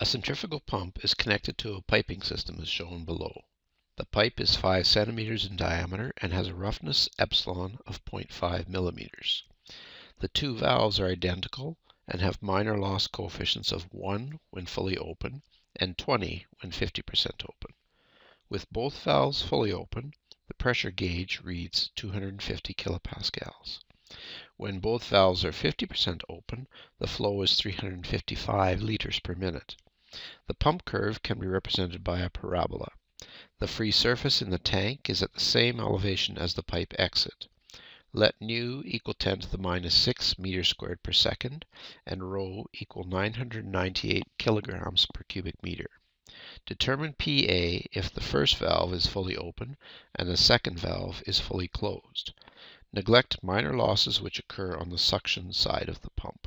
A centrifugal pump is connected to a piping system as shown below. The pipe is 5 centimeters in diameter and has a roughness epsilon of 0.5 millimeters. The two valves are identical and have minor loss coefficients of 1 when fully open and 20 when 50% open. With both valves fully open, the pressure gauge reads 250 kilopascals. When both valves are 50% open, the flow is 355 liters per minute. The pump curve can be represented by a parabola. The free surface in the tank is at the same elevation as the pipe exit. Let nu equal 10 to the minus 6 meters squared per second and rho equal 998 kilograms per cubic meter. Determine PA if the first valve is fully open and the second valve is fully closed. Neglect minor losses which occur on the suction side of the pump.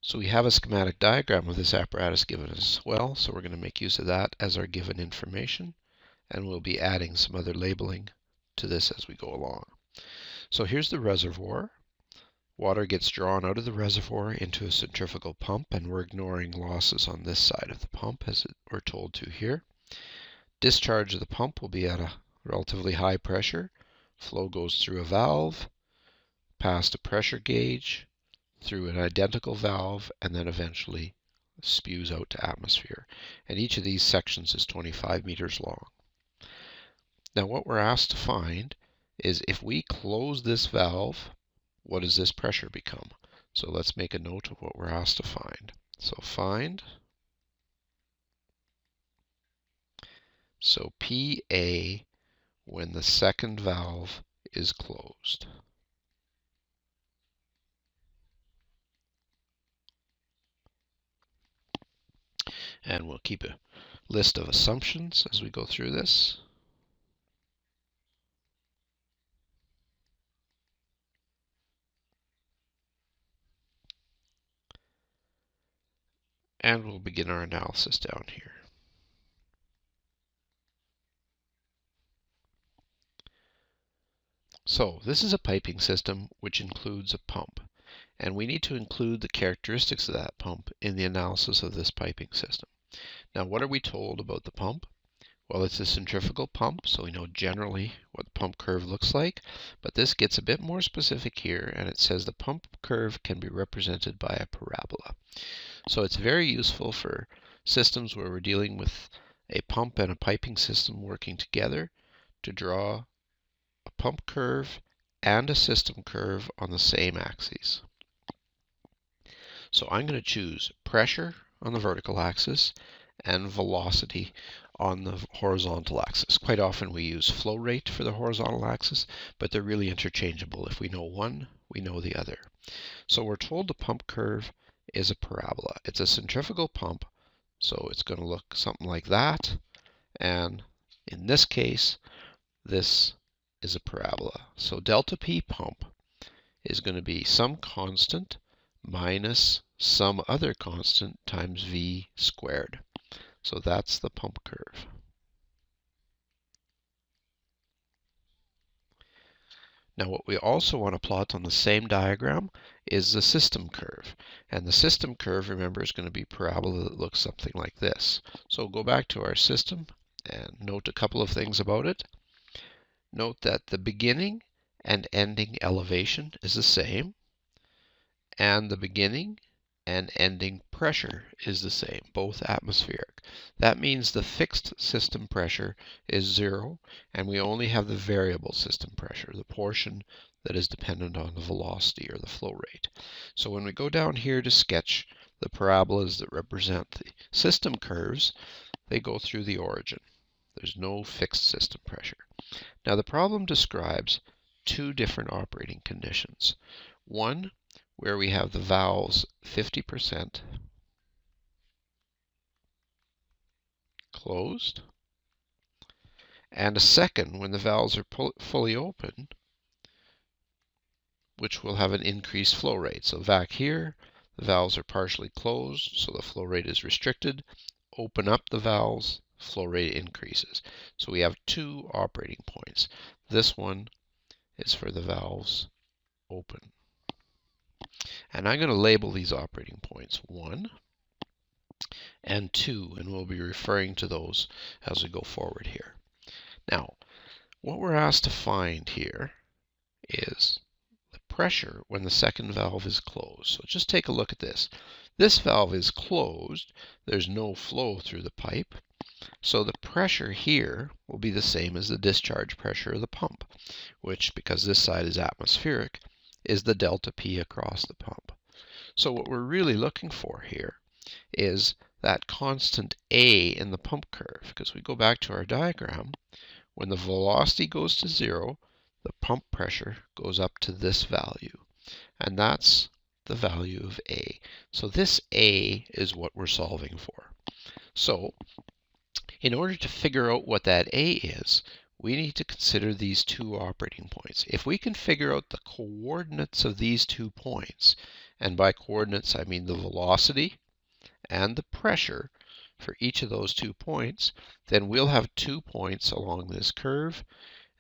So we have a schematic diagram of this apparatus given as well, so we're going to make use of that as our given information, and we'll be adding some other labeling to this as we go along. So here's the reservoir. Water gets drawn out of the reservoir into a centrifugal pump, and we're ignoring losses on this side of the pump as we're told to here. Discharge of the pump will be at a relatively high pressure. Flow goes through a valve, past a pressure gauge, through an identical valve, and then eventually spews out to atmosphere. And each of these sections is 25 meters long. Now what we're asked to find is if we close this valve, what does this pressure become? So let's make a note of what we're asked to find. So find, so PA when the second valve is closed. And we'll keep a list of assumptions as we go through this. And we'll begin our analysis down here. So this is a piping system which includes a pump, and we need to include the characteristics of that pump in the analysis of this piping system. Now what are we told about the pump? Well, it's a centrifugal pump, so we know generally what the pump curve looks like, but this gets a bit more specific here, and it says the pump curve can be represented by a parabola. So it's very useful for systems where we're dealing with a pump and a piping system working together to draw a pump curve and a system curve on the same axes. So I'm going to choose pressure on the vertical axis and velocity on the horizontal axis. Quite often we use flow rate for the horizontal axis, but they're really interchangeable. If we know one, we know the other. So we're told the pump curve is a parabola. It's a centrifugal pump, so it's going to look something like that. And in this case, this is a parabola. So delta P pump is going to be some constant minus some other constant times V squared. So that's the pump curve. Now what we also want to plot on the same diagram is the system curve. And the system curve, remember, is going to be a parabola that looks something like this. So we'll go back to our system and note a couple of things about it. Note that the beginning and ending elevation is the same, and the beginning and ending pressure is the same, both atmospheric. That means the fixed system pressure is 0, and we only have the variable system pressure, the portion that is dependent on the velocity or the flow rate. So when we go down here to sketch the parabolas that represent the system curves, they go through the origin. There's no fixed system pressure. Now the problem describes two different operating conditions. One where we have the valves 50% closed, and a second when the valves are fully open, which will have an increased flow rate. So back here, the valves are partially closed, so the flow rate is restricted. Open up the valves, flow rate increases. So we have two operating points. This one is for the valves open. And I'm going to label these operating points 1 and 2, and we'll be referring to those as we go forward here. Now, what we're asked to find here is the pressure when the second valve is closed. So just take a look at this. This valve is closed. There's no flow through the pipe. So the pressure here will be the same as the discharge pressure of the pump, which, because this side is atmospheric, is the delta P across the pump. So what we're really looking for here is that constant A in the pump curve. Because we go back to our diagram, when the velocity goes to 0, the pump pressure goes up to this value, and that's the value of A. So this A is what we're solving for. So in order to figure out what that A is, we need to consider these two operating points. If we can figure out the coordinates of these 2 points, and by coordinates I mean the velocity and the pressure for each of those 2 points, then we'll have 2 points along this curve,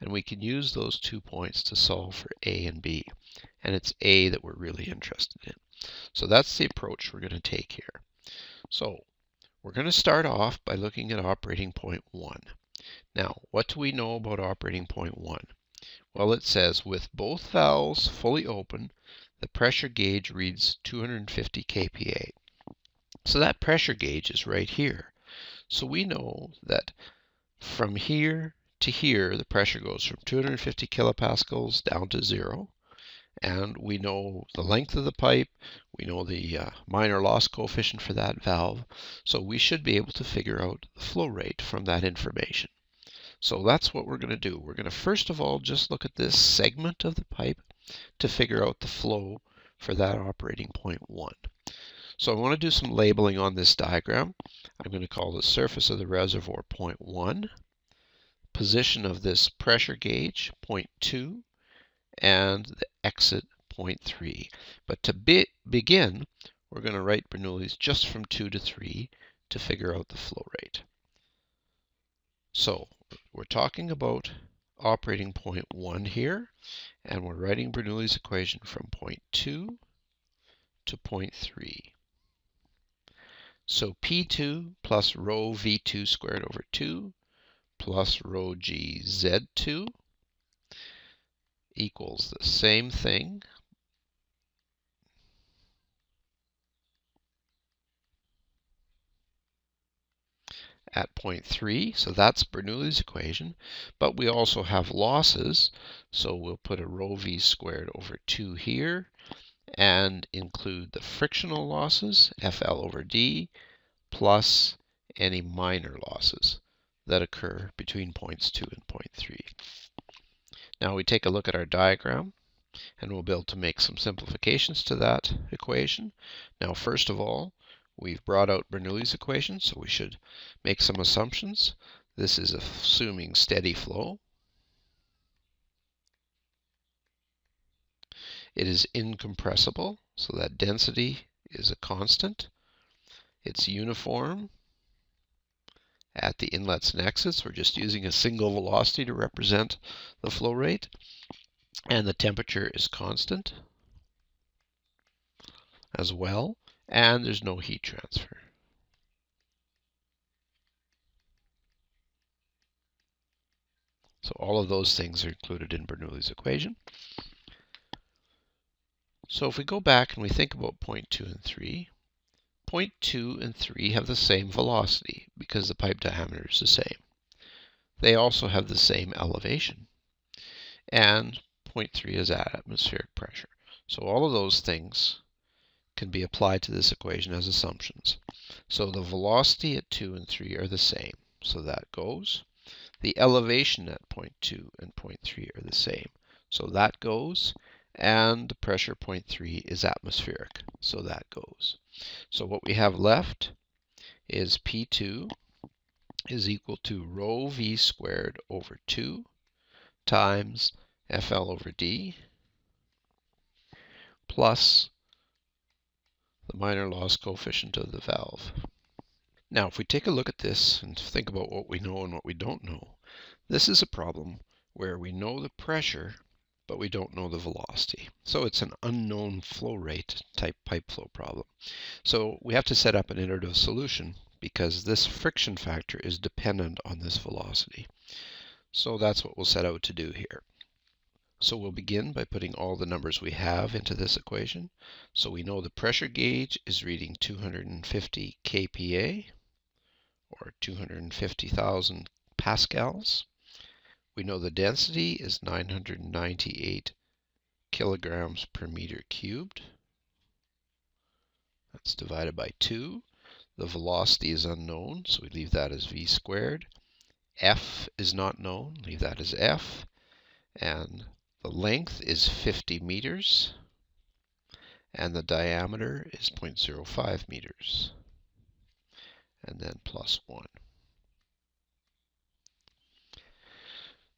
and we can use those 2 points to solve for A and B. And it's A that we're really interested in. So that's the approach we're going to take here. So we're going to start off by looking at operating point 1. Now, what do we know about operating point 1? Well, it says with both valves fully open, the pressure gauge reads 250 kPa. So that pressure gauge is right here. So we know that from here to here, the pressure goes from 250 kilopascals down to 0. And we know the length of the pipe, we know the minor loss coefficient for that valve, so we should be able to figure out the flow rate from that information. So that's what we're going to do. We're going to first of all just look at this segment of the pipe to figure out the flow for that operating point 1. So I want to do some labeling on this diagram. I'm going to call the surface of the reservoir point 1, position of this pressure gauge point 2, and the exit point 3. But to begin, we're going to write Bernoulli's just from 2 to 3 to figure out the flow rate. So we're talking about operating point 1 here, and we're writing Bernoulli's equation from point 2 to point 3. So P2 plus rho V2 squared over 2 plus rho G Z2 equals the same thing at point 3. So that's Bernoulli's equation. But we also have losses, so we'll put a rho V squared over 2 here and include the frictional losses, FL over D, plus any minor losses that occur between points 2 and point 3. Now we take a look at our diagram, and we'll be able to make some simplifications to that equation. Now, first of all, we've brought out Bernoulli's equation, so we should make some assumptions. This is assuming steady flow. It is incompressible, so that density is a constant. It's uniform at the inlets and exits. We're just using a single velocity to represent the flow rate. And the temperature is constant as well, and there's no heat transfer. So all of those things are included in Bernoulli's equation. So if we go back and we think about point 2 and 3, point 2 and 3 have the same velocity because the pipe diameter is the same. They also have the same elevation. And point 3 is at atmospheric pressure. So all of those things can be applied to this equation as assumptions. So the velocity at 2 and 3 are the same. So that goes. The elevation at point 2 and point 3 are the same. So that goes. And the pressure point 3 is atmospheric. So that goes. So what we have left is P2 is equal to rho V squared over 2 times FL over D plus the minor loss coefficient of the valve. Now, if we take a look at this and think about what we know and what we don't know, this is a problem where we know the pressure, but we don't know the velocity. So it's an unknown flow rate type pipe flow problem. So we have to set up an iterative solution because this friction factor is dependent on this velocity. So that's what we'll set out to do here. So we'll begin by putting all the numbers we have into this equation. So we know the pressure gauge is reading 250 kPa, or 250,000 pascals. We know the density is 998 kilograms per meter cubed. That's divided by 2. The velocity is unknown, so we leave that as v squared. F is not known, leave that as f. And the length is 50 meters, and the diameter is 0.05 meters, and then plus 1.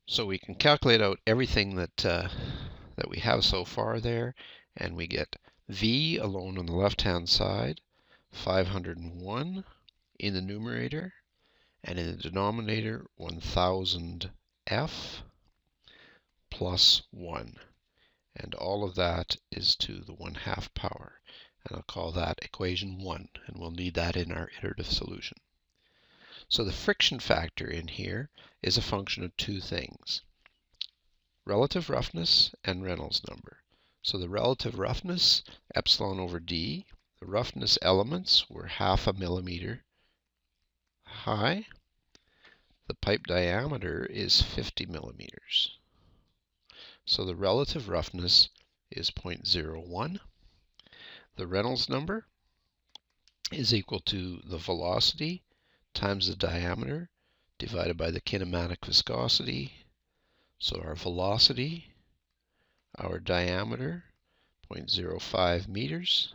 So we can calculate out everything that we have so far there, and we get V alone on the left-hand side, 501 in the numerator, and in the denominator 1000 F plus 1. And all of that is to the 1/2 power. And I'll call that equation 1, and we'll need that in our iterative solution. So the friction factor in here is a function of two things: relative roughness and Reynolds number. So the relative roughness, epsilon over d, the roughness elements were 0.5 millimeter high. The pipe diameter is 50 millimeters. So the relative roughness is 0.01. The Reynolds number is equal to the velocity times the diameter divided by the kinematic viscosity. So our velocity, our diameter, 0.05 meters,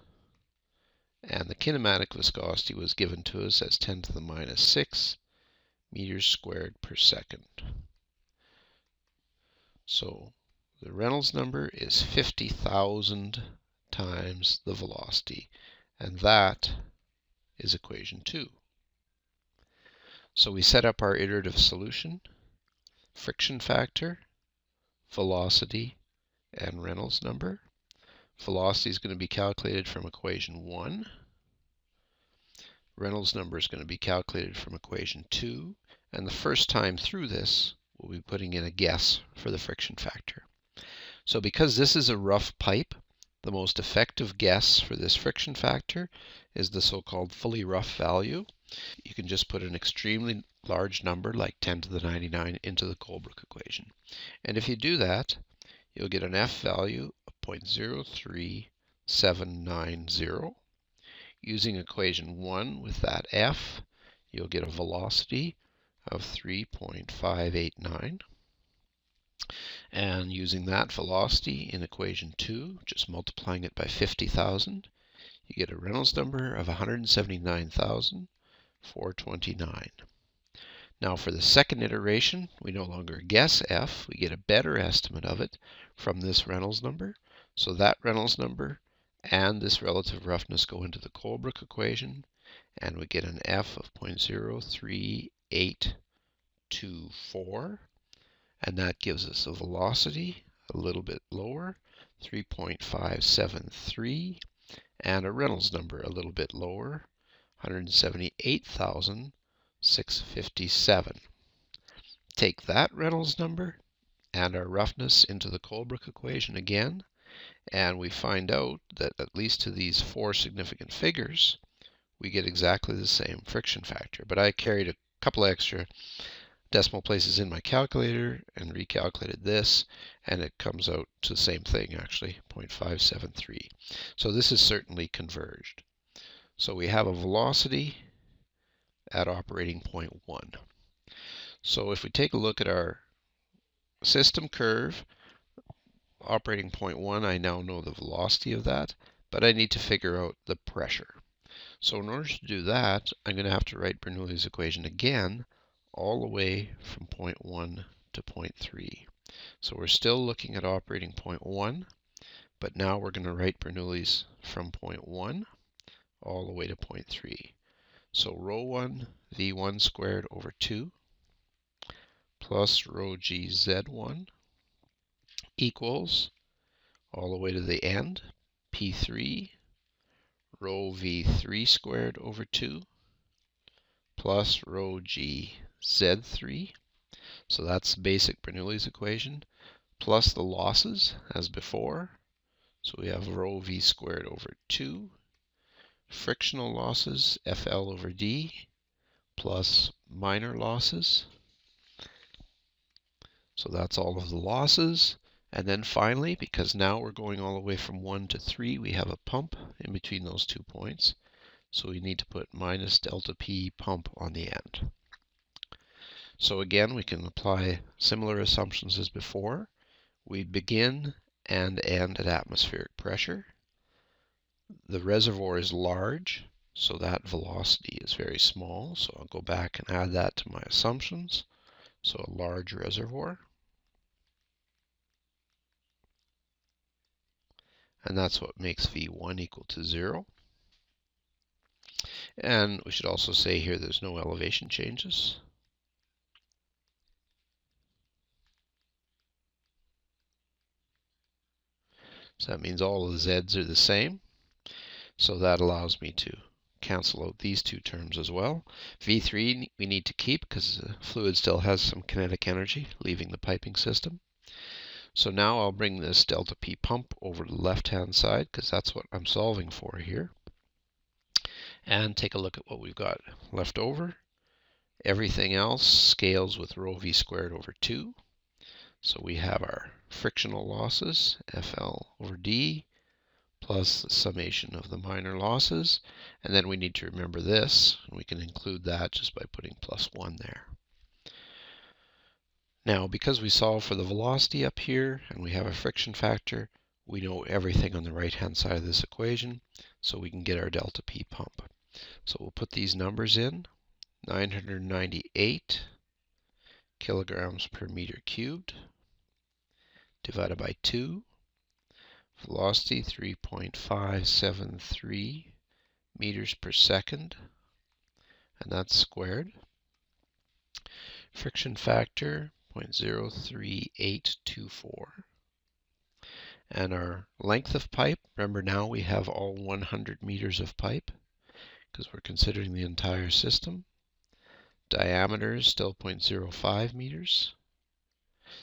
and the kinematic viscosity was given to us as 10 to the minus 6 meters squared per second. So the Reynolds number is 50,000 times the velocity, and that is equation 2. So we set up our iterative solution: friction factor, velocity, and Reynolds number. Velocity is going to be calculated from equation 1. Reynolds number is going to be calculated from equation 2. And the first time through this, we'll be putting in a guess for the friction factor. So because this is a rough pipe, the most effective guess for this friction factor is the so-called fully rough value. You can just put an extremely large number like 10 to the 99 into the Colebrook equation. And if you do that, you'll get an F value of 0.03790. Using equation 1 with that F, you'll get a velocity of 3.589. And using that velocity in equation 2, just multiplying it by 50,000, you get a Reynolds number of 179,429. Now for the second iteration, we no longer guess F, we get a better estimate of it from this Reynolds number. So that Reynolds number and this relative roughness go into the Colebrook equation, and we get an F of 0.03824, and that gives us a velocity a little bit lower, 3.573, and a Reynolds number a little bit lower, 178,657. Take that Reynolds number and our roughness into the Colebrook equation again, and we find out that at least to these 4 significant figures, we get exactly the same friction factor. But I carried a couple extra decimal places in my calculator and recalculated this, and it comes out to the same thing actually, 0.573. So this is certainly converged. So we have a velocity at operating point 1. So if we take a look at our system curve, operating point 1, I now know the velocity of that, but I need to figure out the pressure. So in order to do that, I'm going to have to write Bernoulli's equation again, all the way from point 1 to point 3. So we're still looking at operating point 1, but now we're going to write Bernoulli's from point 1 all the way to point 3. So rho 1 V1 squared over 2 plus rho G Z1 equals, all the way to the end, P3 rho V3 squared over 2 plus rho g z3. So that's the basic Bernoulli's equation, plus the losses as before. So we have rho v squared over 2, frictional losses FL over D, plus minor losses. So that's all of the losses. And then finally, because now we're going all the way from 1 to 3, we have a pump in between those 2 points. So we need to put minus delta P pump on the end. So again, we can apply similar assumptions as before. We begin and end at atmospheric pressure. The reservoir is large, so that velocity is very small. So I'll go back and add that to my assumptions. So a large reservoir. And that's what makes V1 equal to 0. And we should also say here there's no elevation changes. So that means all of the z's are the same. So that allows me to cancel out these two terms as well. V3 we need to keep because the fluid still has some kinetic energy leaving the piping system. So now I'll bring this delta P pump over to the left-hand side because that's what I'm solving for here. And take a look at what we've got left over. Everything else scales with rho v squared over 2. So we have our frictional losses, FL over D, plus the summation of the minor losses. And then we need to remember this. We can include that just by putting plus 1 there. Now, because we solve for the velocity up here and we have a friction factor, we know everything on the right-hand side of this equation, so we can get our delta P pump. So we'll put these numbers in. 998 kilograms per meter cubed divided by 2. Velocity 3.573 meters per second, and that's squared. Friction factor 0.03824. And our length of pipe, remember now we have all 100 meters of pipe because we're considering the entire system. Diameter is still 0.05 meters.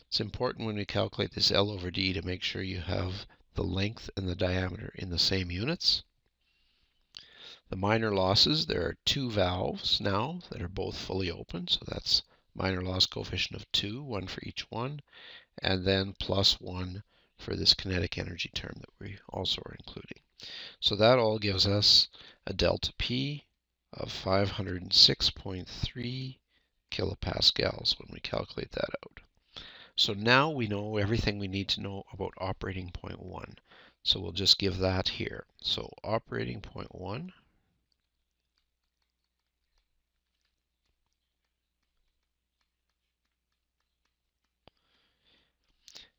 It's important when we calculate this L over D to make sure you have the length and the diameter in the same units. The minor losses, there are 2 valves now that are both fully open, so that's minor loss coefficient of 2, 1 for each one, and then plus 1 for this kinetic energy term that we also are including. So that all gives us a delta P of 506.3 kilopascals when we calculate that out. So now we know everything we need to know about operating point 1. So we'll just give that here. So operating point 1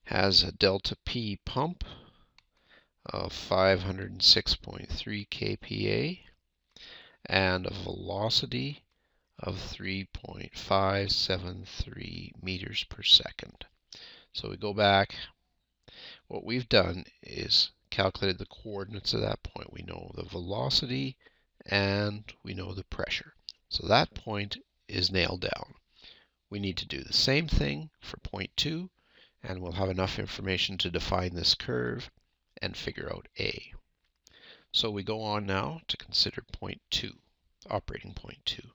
has a delta P pump of 506.3 kPa and a velocity of 3.573 meters per second. So we go back. What we've done is calculated the coordinates of that point. We know the velocity and we know the pressure. So that point is nailed down. We need to do the same thing for point 2, and we'll have enough information to define this curve and figure out A. So we go on now to consider point 2, operating point 2.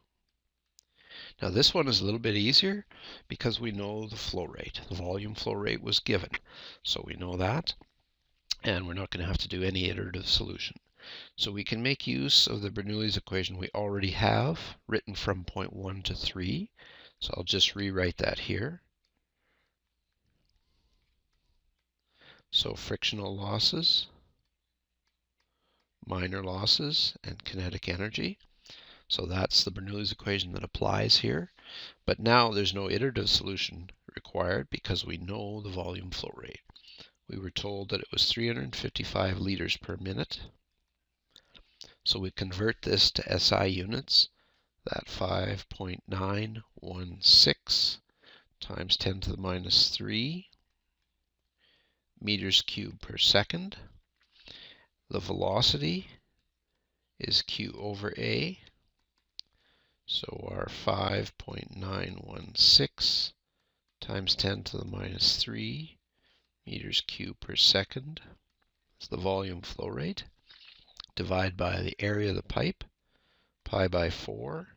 Now this one is a little bit easier because we know the flow rate. The volume flow rate was given, so we know that, and we're not going to have to do any iterative solution. So we can make use of the Bernoulli's equation we already have written from point 1 to 3. So I'll just rewrite that here. So frictional losses, minor losses, and kinetic energy. So that's the Bernoulli's equation that applies here. But now there's no iterative solution required because we know the volume flow rate. We were told that it was 355 liters per minute. So we convert this to SI units. That 5.916 times 10 to the minus 3 meters cubed per second. The velocity is Q over A. So our 5.916 times 10 to the minus 3 meters cubed per second is the volume flow rate. Divide by the area of the pipe, pi by 4,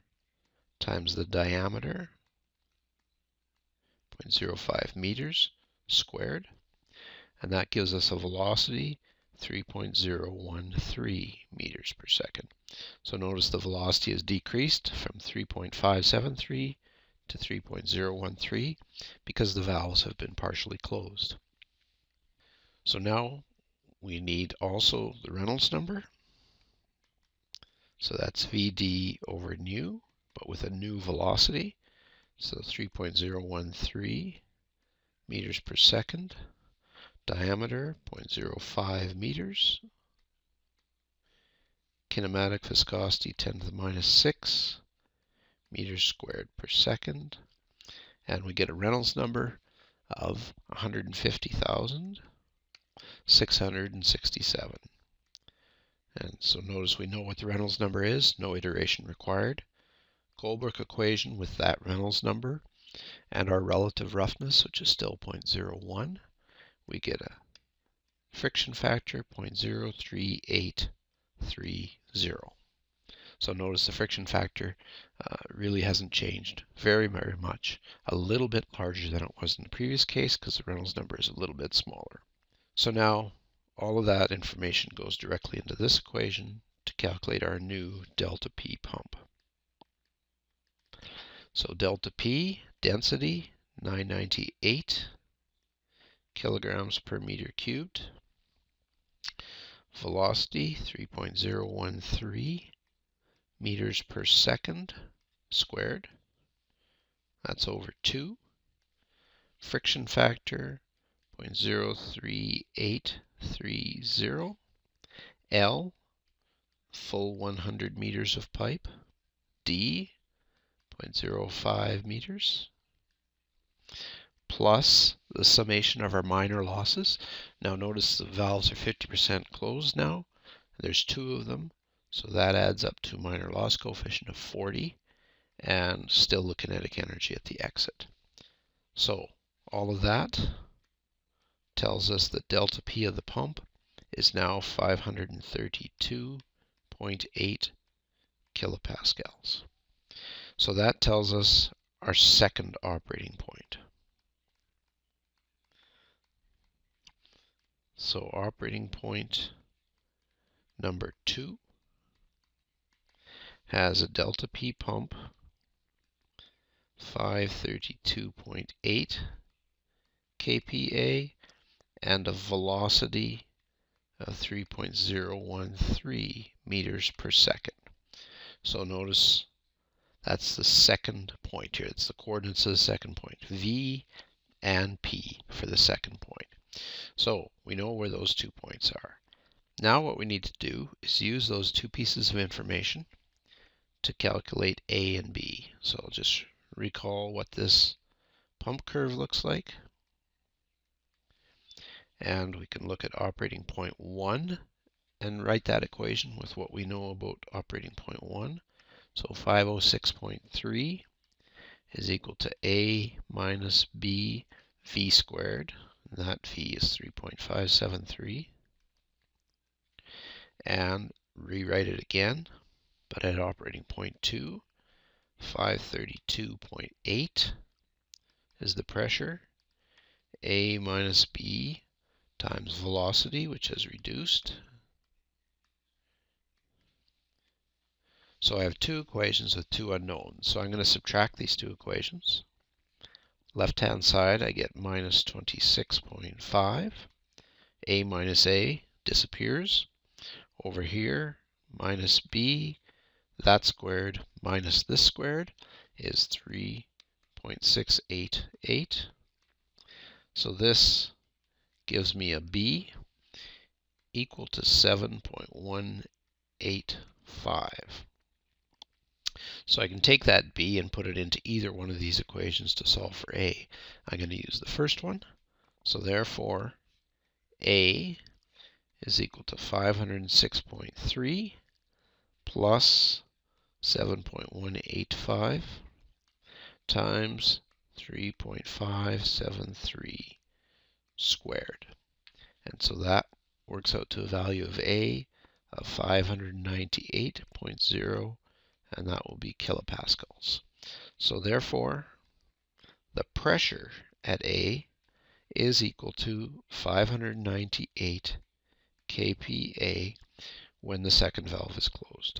times the diameter, 0.05 meters squared, and that gives us a velocity 3.013 meters per second. So notice the velocity has decreased from 3.573 to 3.013 because the valves have been partially closed. So now we need also the Reynolds number. So that's Vd over nu, but with a new velocity. So 3.013 meters per second. Diameter 0.05 meters. Kinematic viscosity 10 to the minus 6 meters squared per second. And we get a Reynolds number of 150,667. And so notice we know what the Reynolds number is, no iteration required. Colebrook equation with that Reynolds number and our relative roughness, which is still 0.01, we get a friction factor 0.03830. So notice the friction factor really hasn't changed very, very much. A little bit larger than it was in the previous case because the Reynolds number is a little bit smaller. So now all of that information goes directly into this equation to calculate our new delta P pump. So delta P, density, 998 kilograms per meter cubed. Velocity, 3.013 meters per second squared. That's over 2. Friction factor, 0.03830. L, full 100 meters of pipe. D, 0.05 meters. Plus the summation of our minor losses. Now notice the valves are 50% closed now. There's 2 of them, so that adds up to minor loss coefficient of 40 and still the kinetic energy at the exit. So all of that tells us that delta P of the pump is now 532.8 kilopascals. So that tells us our second operating point. So operating point number 2 has a delta P pump 532.8 kPa and a velocity of 3.013 meters per second. So notice that's the second point here. It's the coordinates of the second point, V and P for the second point. So we know where those 2 points are. Now what we need to do is use those 2 pieces of information to calculate A and B. So I'll just recall what this pump curve looks like. And we can look at operating point 1 and write that equation with what we know about operating point 1. So 506.3 is equal to A minus B V squared. And that V is 3.573. And rewrite it again, but at operating point 2, 532.8 is the pressure. A minus B times velocity, which has reduced. So I have 2 equations with 2 unknowns. So I'm going to subtract these 2 equations. Left-hand side, I get minus 26.5. A minus A disappears. Over here, minus B, that squared minus this squared is 3.688. So this gives me a B equal to 7.185. So I can take that B and put it into either one of these equations to solve for A. I'm going to use the first one. So therefore, A is equal to 506.3 plus 7.185 times 3.573 squared. And so that works out to a value of A of 598.0, and that will be kilopascals. So therefore, the pressure at A is equal to 598 kPa when the second valve is closed.